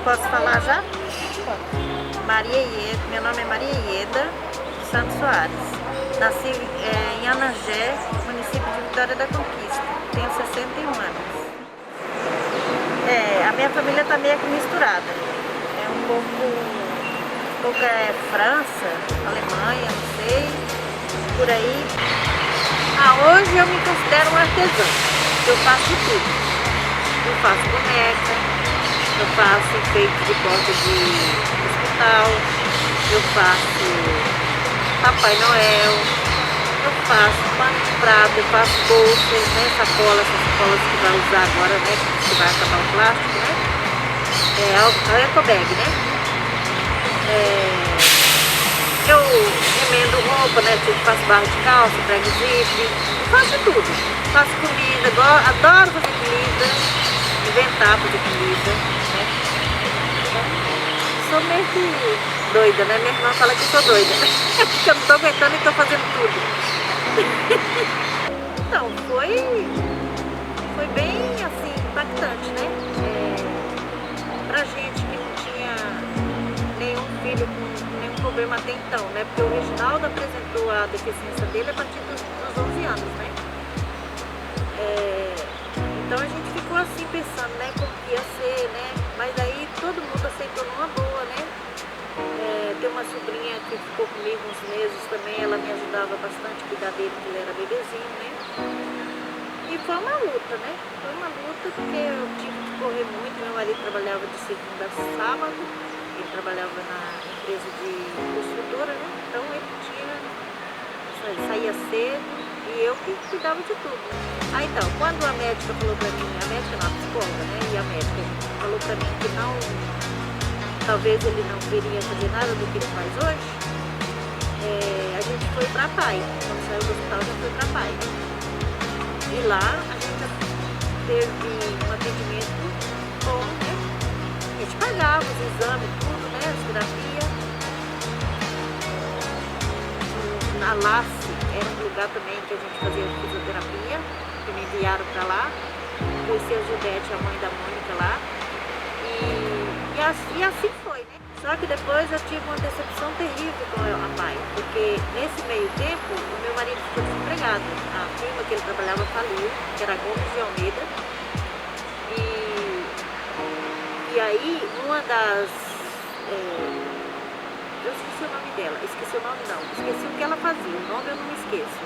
Posso falar já? Maria Ieda, meu nome é Maria Ieda Santos Soares. Nasci em Anangé, município de Vitória da Conquista. Tenho 61 anos. A minha família está meio que misturada. É um pouco França, Alemanha, não sei, por aí. Hoje eu me considero uma artesã. Eu faço de tudo. Eu faço boneca, eu faço enfeite de porta de hospital, eu faço Papai Noel, eu faço pano de prato, eu faço bolsas, né, sacolas, essas sacolas que vai usar agora, né, que vai acabar o plástico, né, a ecobag, né. Eu remendo roupa, né, tipo, faço barra de calça, prego zíper, faço tudo. Faço comida, adoro fazer comida. Inventar fazer comida, né? Sou meio que doida, né? Minha irmã fala que eu sou doida, né? Que eu não tô aguentando e tô fazendo tudo. Então, foi bem, assim, impactante, né? Pra gente que não tinha nenhum filho com nenhum problema até então, né? Porque o Reginaldo apresentou a deficiência dele a partir dos 11 anos, né? Então a gente ficou assim pensando, né, como que ia ser, né, mas aí todo mundo aceitou numa boa, né. Tem uma sobrinha que ficou comigo uns meses também, ela me ajudava bastante a cuidar dele, porque ele era bebezinho, né. E foi uma luta, né, foi uma luta porque eu tive que correr muito, meu marido trabalhava de segunda a sábado, ele trabalhava na empresa de construtora, né, então ele saía cedo. E eu que cuidava de tudo. Então, quando a médica falou pra mim, a médica não, a psicóloga, né? E a médica falou pra mim que não, talvez ele não viria fazer nada do que ele faz hoje, a gente foi pra PAI. Quando saiu do hospital, já foi pra PAI. E lá a gente teve um atendimento bom, né? A gente pagava os exames, tudo, né? As terapias. Na LACE era um lugar também que a gente fazia fisioterapia, que me enviaram para lá. Conheci a Judete, a mãe da Mônica lá. E assim foi, né? Só que depois eu tive uma decepção terrível com a PAI, porque nesse meio tempo o meu marido ficou desempregado. A firma que ele trabalhava faliu, que era Gomes de Almeida. E aí uma das... eu esqueci o nome dela, esqueci o nome não, esqueci o que ela fazia, o nome eu não me esqueço.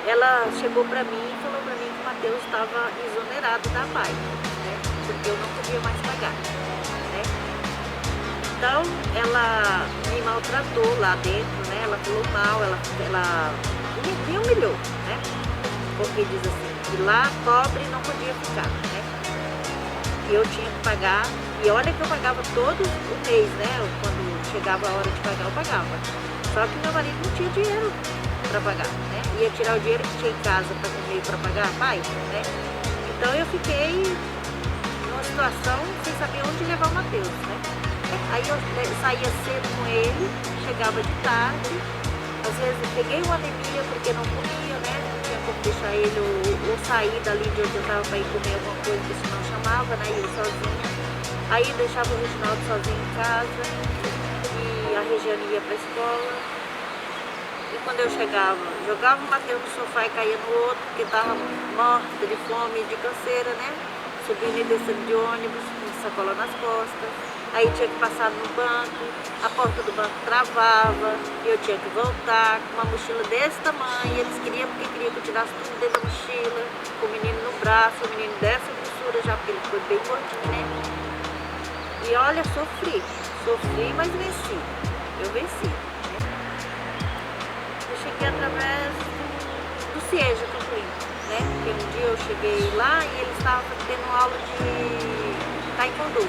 Ela chegou pra mim e falou pra mim que o Matheus estava exonerado da PAI, né, porque eu não podia mais pagar, né. Então ela me maltratou lá dentro, né, ela falou mal, ela me humilhou, né, porque diz assim, que lá pobre não podia ficar, né, e eu tinha que pagar, e olha que eu pagava todo o mês, né, quando chegava a hora de pagar, eu pagava. Só que meu marido não tinha dinheiro para pagar, né? Ia tirar o dinheiro que tinha em casa para comer para pagar, pai, né? Então eu fiquei numa situação sem saber onde levar o Matheus, né? Aí eu saía cedo com ele, chegava de tarde, às vezes eu peguei uma anemia porque não comia, né? Não tinha como deixar ele ou sair dali de onde eu estava para ir comer alguma coisa que senão chamava, né? E eu sozinha. Aí deixava o Reginaldo sozinho em casa. A Regiane ia para a escola e quando eu chegava, jogava o Matheus no sofá e caía no outro, porque estava morta de fome e de canseira, né? Subindo e descendo de ônibus, com sacola nas costas. Aí tinha que passar no banco, a porta do banco travava, e eu tinha que voltar com uma mochila desse tamanho. Eles queriam, porque queriam que eu tirasse tudo dentro da mochila, com o menino no braço, o menino dessa grossura já, porque ele foi bem gordinho, né? E olha, sofri, mas venci. Eu venci, né? Eu cheguei através do CIEJA Campolim, né? Porque um dia eu cheguei lá e eles estavam tendo aula de taekwondo.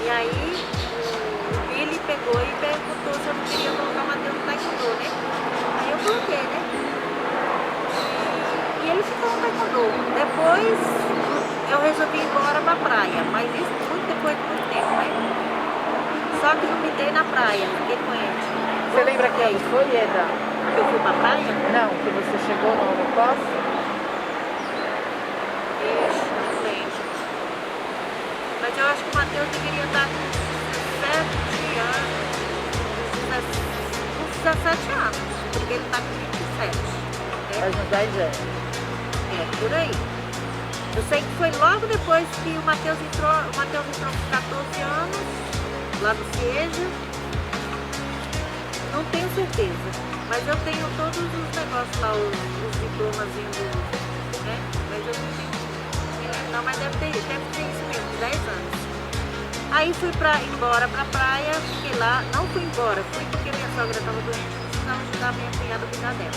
E aí o Billy pegou e perguntou se eu não queria colocar o Matheus no taekwondo, né? Aí eu coloquei, né? E ele ficou no taekwondo. Depois eu resolvi ir embora pra praia, mas isso muito depois de muito tempo, né? Só que não me dei na praia, fiquei doente. Você lembra quando foi, Eda? Que eu fui pra praia? Não, que você chegou no Holocaust? Ixi, não lembro. Mas eu acho que o Matheus deveria estar 17 anos, porque ele tá com 27. Faz uns 10 anos. Por aí. Eu sei que foi logo depois que o Matheus entrou com 14 anos, lá no CIEJA. Não tenho certeza, mas eu tenho todos os negócios lá, os diplomazinhos, né? Mas eu não tenho, não, mas deve ter isso mesmo, 10 anos. Aí fui embora pra praia, fiquei lá, não fui embora, fui porque minha sogra estava doente, precisava ajudar minha cunhada a cuidar dela.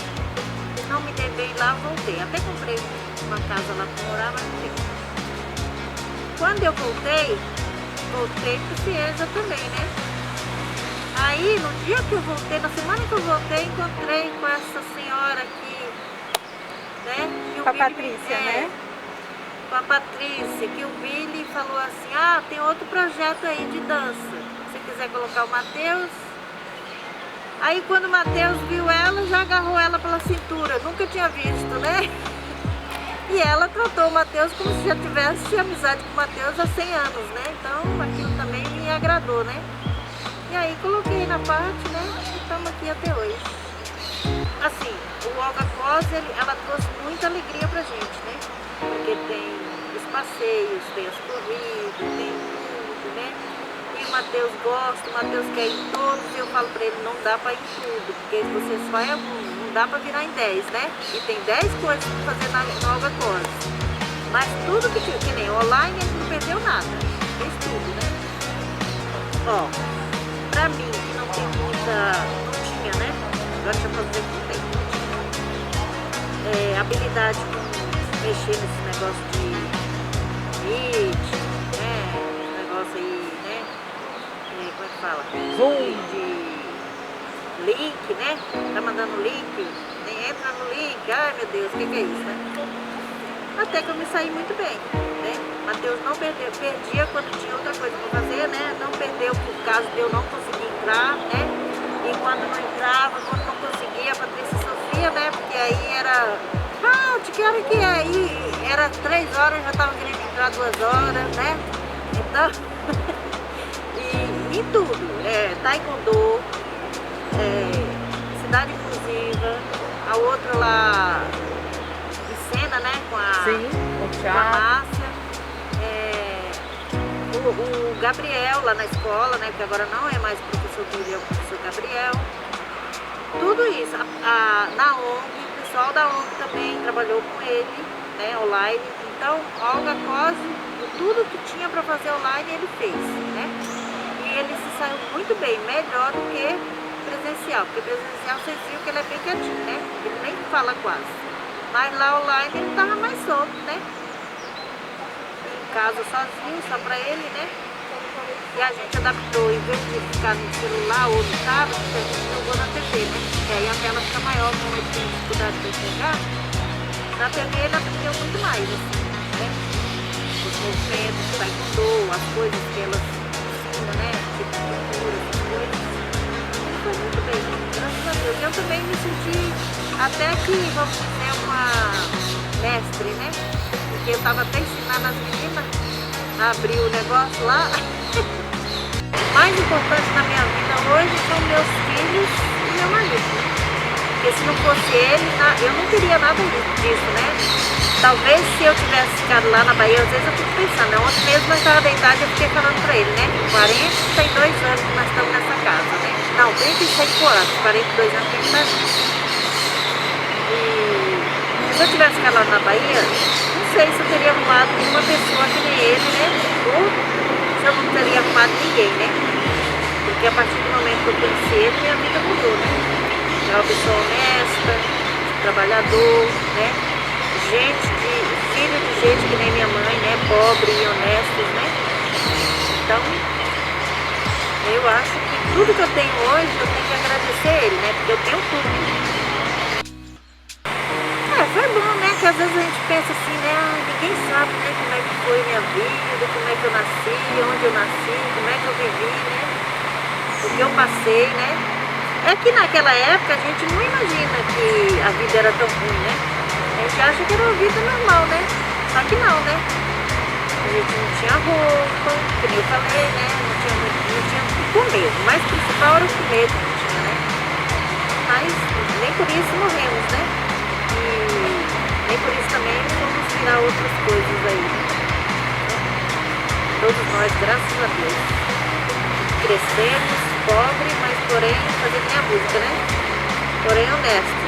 Não me dei bem lá, voltei. Até comprei uma casa lá para morar, mas não deu. Quando eu voltei pro CIEJA também, né? Aí, no dia que eu voltei, na semana que eu voltei, encontrei com essa senhora aqui, né? Com a Patrícia, né? Com a Patrícia, que o Billy falou assim, ah, tem outro projeto aí de dança. Se você quiser colocar o Matheus. Aí quando o Matheus viu ela, já agarrou ela pela cintura. Nunca tinha visto, né? E ela tratou o Matheus como se já tivesse amizade com o Matheus há 100 anos, né? Então aquilo também me agradou, né? E aí coloquei na parte, né? E estamos aqui até hoje. Assim, o Olga Cos, ela trouxe muita alegria pra gente, né? Porque tem os passeios, tem as corridas, tem tudo, né? E o Matheus gosta, o Matheus quer ir em todos, e eu falo pra ele, não dá pra ir em tudo, porque você só é um, não dá pra virar em 10, né? E tem 10 coisas pra fazer na Olga Cos. Mas tudo que nem online, ele não perdeu nada, fez tudo, né? Ó, pra mim, que não tem muita, não tinha, né? Agora deixa eu fazer que tem. Habilidade com mexer nesse negócio de Meet, né? Esse negócio aí, né? Como é que fala? Zoom. De link, né? Tá mandando link, nem entra no link, ai meu Deus, o que é isso, né? Até que eu me saí muito bem, né? Matheus não perdia quando tinha outra coisa pra fazer, né? Não perdeu por causa de eu não conseguir entrar, né? E quando não entrava, quando não conseguia, a Patrícia sofria, né? Porque aí era, que hora que é? Aí era 3 horas, já tava querendo entrar 2 horas, né? Então, e em tudo, taekwondo, cidade inclusiva, a outra lá de cena, né? Com a Márcia, o Gabriel lá na escola, né? Que agora não é mais professor Billy, é o professor Gabriel. Tudo isso, na ONG, o pessoal da ONG também trabalhou com ele, né? Online. Então, Olga Cos, tudo que tinha para fazer online ele fez, né? E ele se saiu muito bem, melhor do que presencial, porque presencial vocês viram que ele é bem quietinho, né? Ele nem fala quase. Mas lá online ele estava mais solto, né? Em casa sozinho, só para ele, né? E a gente adaptou, em vez de ficar no celular ou no tablet, a gente jogou na TV, né? Que aí a tela fica maior, como ele tem dificuldade de enxergar. Na TV ele aprendeu muito mais, assim, né? Os movimentos, o taekwondo, as coisas que elas ensinam, né? Tipo cultura, essas coisas. Ele foi muito bem, graças a Deus. Eu também me senti até que, vamos dizer, uma mestre, né? Porque eu estava até ensinando as meninas a abrir o negócio lá. O mais importante na minha vida hoje são meus filhos e meu marido, né? Porque se não fosse ele, eu não teria nada disso, né? Talvez se eu tivesse ficado lá na Bahia, às vezes eu fico pensando, ontem mesmo eu estava deitada e eu fiquei falando pra ele, né? 42 anos que nós estamos nessa casa, né? Não, 35 anos, 42 anos que a gente está junto. E se eu tivesse ficado lá na Bahia, não sei se eu teria arrumado uma pessoa que nem ele, né? Ou se eu não teria arrumado ninguém, né? Porque a partir do momento que eu conheci ele, minha vida mudou, né? É uma pessoa honesta, trabalhador, né? Filho de gente que nem minha mãe, né? Pobre e honestos, né? Então, eu acho que tudo que eu tenho hoje, eu tenho que agradecer ele, né? Porque eu tenho tudo. Foi bom, né? Que às vezes a gente pensa assim, né? Ninguém sabe, né? Como é que foi minha vida, como é que eu nasci, onde eu nasci, como é que eu vivi, né? O que eu passei, né? É que naquela época a gente não imagina que a vida era tão ruim, né? A gente acha que era uma vida normal, né? Só que não, né? A gente não tinha roupa, que nem eu falei, né? Não tinha o que comer. O mais principal era o comer que a gente tinha, né? nem por isso morremos, né? E nem por isso também vamos virar outras coisas aí. Todos nós, graças a Deus, crescemos, pobre, mas porém, fazendo minha música, né? Porém honesto.